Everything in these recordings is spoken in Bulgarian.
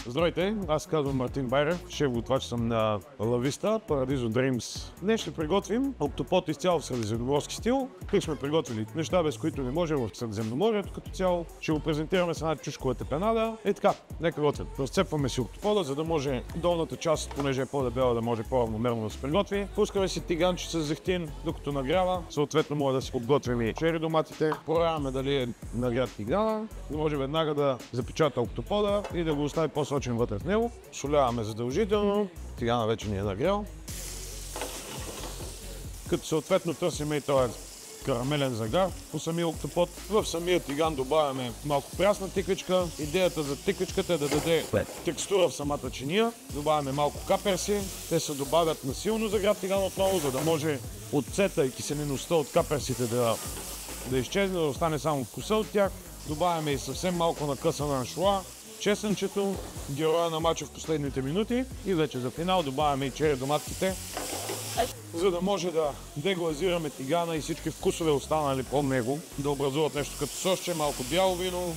Здравейте, аз казвам Мартин Байрев, шеф-готвач съм на La Vista, Paradiso Dreams. Днес ще приготвим октопод изцяло в средиземноморски стил. Тук сме приготвили неща, без които не може в Средиземноморието като цяло. Ще го презентираме с една чушкова тепенада. И така, нека готвим. Разцепваме си октопода, за да може долната част, понеже е по-дебела, да може по-равномерно да се приготви. Пускаме си тиганче с зехтин, докато нагрява. Съответно може да си подготвим и чери доматите. Проверяваме дали е нагрят тигана, да може веднага да запечата октопода и да го остави по-сочен вътре в него. Соляваме задължително. Тигана вече ни е нагрял. Като съответно търсим и този карамелен загар по самия октопод. В самия тиган добавяме малко прясна тиквичка. Идеята за тиквичката е да даде текстура в самата чиния. Добавяме малко каперси. Те се добавят на силно загрят тиган отново, за да може оцета и киселеността от каперсите да изчезне, да остане само вкуса от тях. Добавяме и съвсем малко накъсана аншоа, чесънчето, героя на мача в последните минути и вече за финал добавяме и чери доматките, за да може да деглазираме тигана и всички вкусове останали по него, да образуват нещо като сосче, малко бяло вино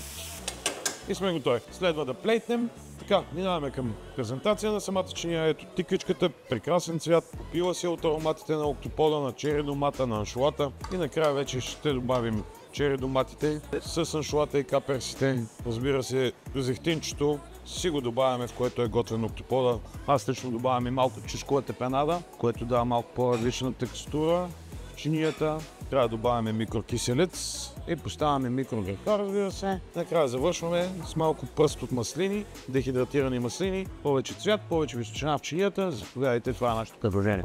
и сме готови. Следва да плейтнем. Така, минаваме към презентация на самата чиния. Ето тиквичката, прекрасен цвят, попила се от ароматите на октопода, на чери домата, на аншоата и накрая вече ще добавим чери доматите с аншоата и каперсите. Разбира се, зехтинчето си го добавяме, в което е готвен октопода. Аз лично добавям и малко чушкова тепенада, което дава малко по-различна текстура. Чинията трябва да добавяме микрокиселец и поставяме микрогърка, разбира се. Накрая завършваме с малко пръст от маслини, дехидратирани маслини, повече цвят, повече височина в чинията. Заповядайте, това е нашето предложение.